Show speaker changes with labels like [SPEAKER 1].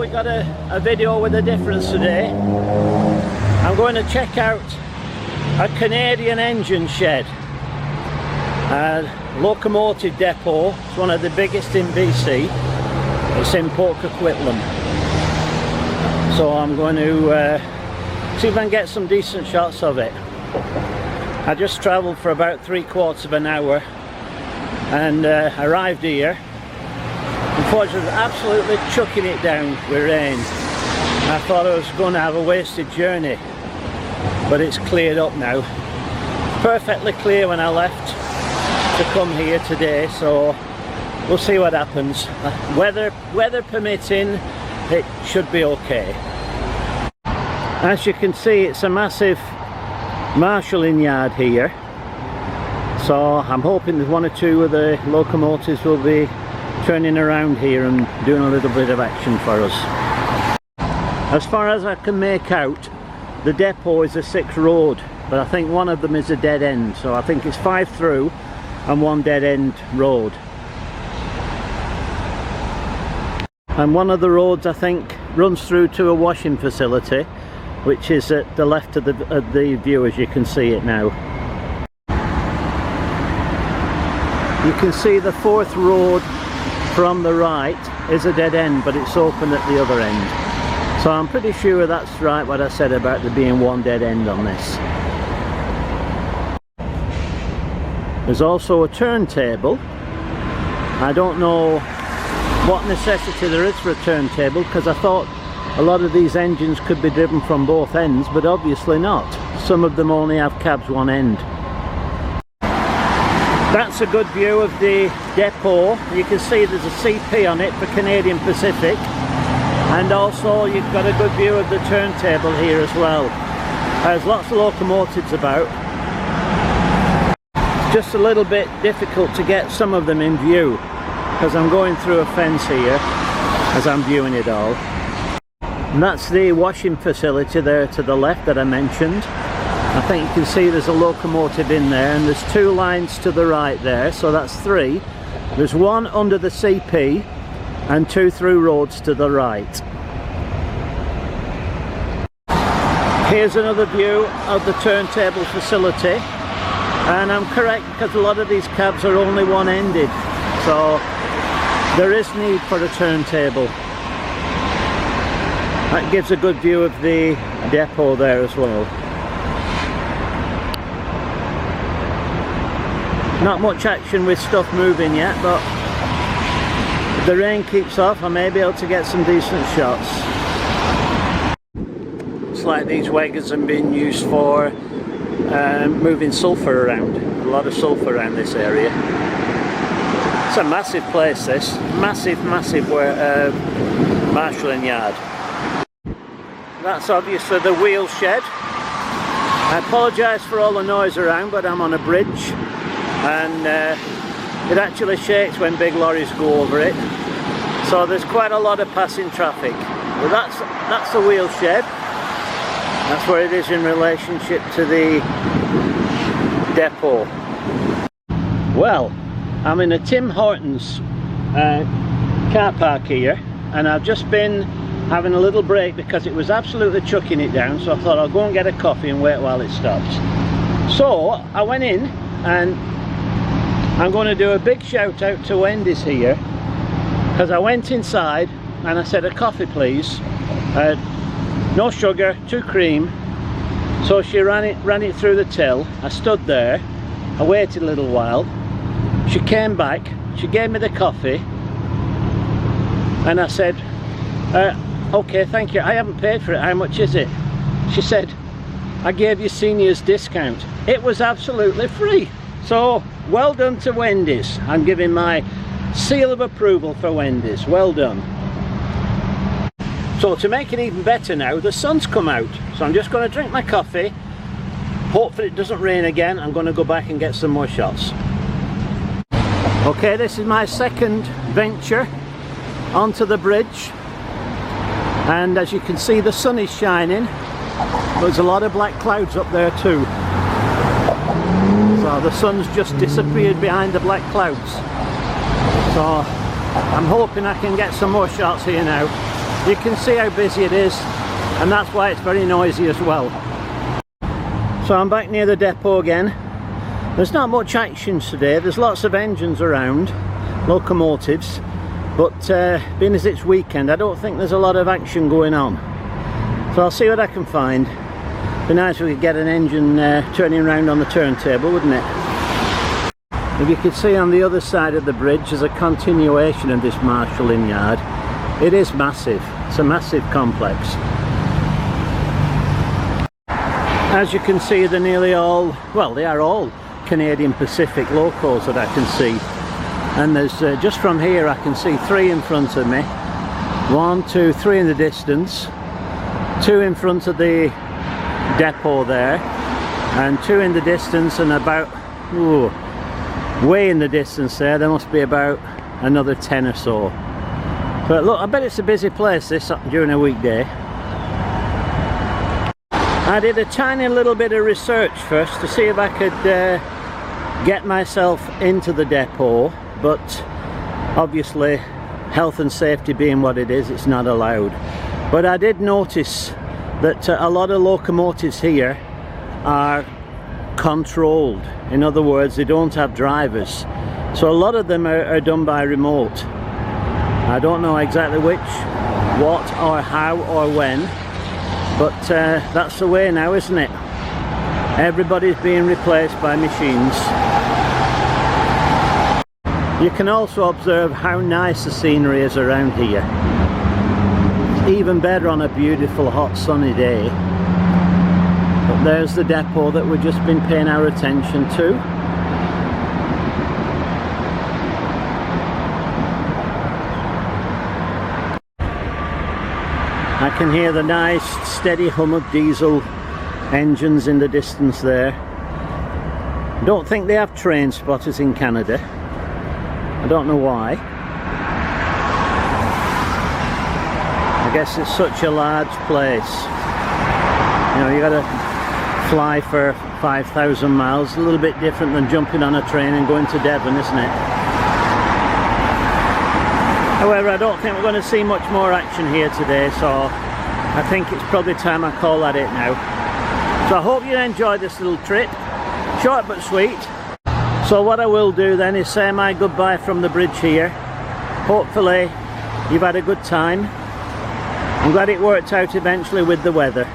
[SPEAKER 1] we got a video with a difference today. I'm going to check out a Canadian engine shed, a locomotive depot. It's one of the biggest in BC. It's in Port Coquitlam. So I'm going to see if I can get some decent shots of it. I just travelled for about 3/4 of an hour and arrived here. Unfortunately, absolutely chucking it down with rain. I thought I was going to have a wasted journey, but it's cleared up now. Perfectly clear when I left to come here today, so we'll see what happens. Weather permitting, it should be okay. As you can see, it's a massive marshalling yard here, so I'm hoping that one or two of the locomotives will be turning around here and doing a little bit of action for us. As far as I can make out, the depot is a 6 road, but I think one of them is a dead end, so I think it's 5 through and 1 dead end road. And one of the roads, I think, runs through to a washing facility, which is at the left of the view, as you can see it now. You can see the 4th road from the right is a dead end, but it's open at the other end. So I'm pretty sure that's right what I said about there being 1 dead end on this. There's also a turntable. I don't know what necessity there is for a turntable, because I thought a lot of these engines could be driven from both ends, but obviously not. Some of them only have cabs one end. That's a good view of the depot. You can see there's a CP on it for Canadian Pacific, and also you've got a good view of the turntable here as well. There's lots of locomotives about. It's just a little bit difficult to get some of them in view because I'm going through a fence here as I'm viewing it all. And that's the washing facility there to the left that I mentioned. I think you can see there's a locomotive in there, and there's 2 lines to the right there, so that's 3. There's 1 under the CP and 2 through roads to the right. Here's another view of the turntable facility, and I'm correct because a lot of these cabs are only one-ended, so there is need for a turntable. That gives a good view of the depot there as well. Not much action with stuff moving yet, but if the rain keeps off, I may be able to get some decent shots. It's like these wagons are being used for moving sulphur around. A lot of sulphur around this area. It's a massive place, this. Massive marshalling yard. That's obviously the wheel shed. I apologise for all the noise around, but I'm on a bridge, and it actually shakes when big lorries go over it, so there's quite a lot of passing traffic. But that's the wheel shed. That's where it is in relationship to the depot. Well, I'm in a Tim Hortons car park here, and I've just been having a little break because it was absolutely chucking it down, so I thought I'll go and get a coffee and wait while it stops. So I went in, and I'm going to do a big shout out to Wendy's here, because I went inside and I said, a coffee please, no sugar, 2 cream. So she ran it through the till. I stood there, I waited a little while, she came back, she gave me the coffee, and I said, okay, thank you, I haven't paid for it, how much is it? She said, I gave you seniors discount. It was absolutely free. So well done to Wendy's. I'm giving my seal of approval for Wendy's. Well done. So to make it even better now, the sun's come out, so I'm just going to drink my coffee. Hopefully it doesn't rain again. I'm going to go back and get some more shots. Okay, this is my second venture onto the bridge, and as you can see, the sun is shining. There's a lot of black clouds up there too, so the sun's just disappeared behind the black clouds. So I'm hoping I can get some more shots here now. You can see how busy it is, and that's why it's very noisy as well. So I'm back near the depot again. There's not much action today. There's lots of engines around, locomotives, but being as it's weekend, I don't think there's a lot of action going on. So I'll see what I can find. Be nice if we could get an engine turning around on the turntable, wouldn't it? If you could see on the other side of the bridge, there's a continuation of this marshalling yard. It is massive. It's a massive complex. As you can see, they're nearly all, well, they are all Canadian Pacific locals that I can see. And there's, just from here I can see 3 in front of me. 1, 2, 3 in the distance. 2 in front of the depot there. And 2 in the distance, and about, ooh, way in the distance there must be about another 10 or so. But look, I bet it's a busy place this during a weekday. I did a tiny little bit of research first to see if I could get myself into the depot, but obviously health and safety being what it is, it's not allowed. But I did notice that a lot of locomotives here are controlled. In other words, they don't have drivers, so a lot of them are done by remote. I don't know exactly which, what or how or when, but that's the way now, isn't it? Everybody's being replaced by machines. You can also observe how nice the scenery is around here. It's even better on a beautiful hot sunny day. But there's the depot that we've just been paying our attention to. I can hear the nice steady hum of diesel engines in the distance there. I don't think they have train spotters in Canada. I don't know why. I guess it's such a large place. You know, you got to fly for 5,000 miles. A little bit different than jumping on a train and going to Devon, isn't it? However, I don't think we're going to see much more action here today, so I think it's probably time I call that it now. So I hope you enjoyed this little trip. Short but sweet. So what I will do then is say my goodbye from the bridge here. Hopefully you've had a good time. I'm glad it worked out eventually with the weather.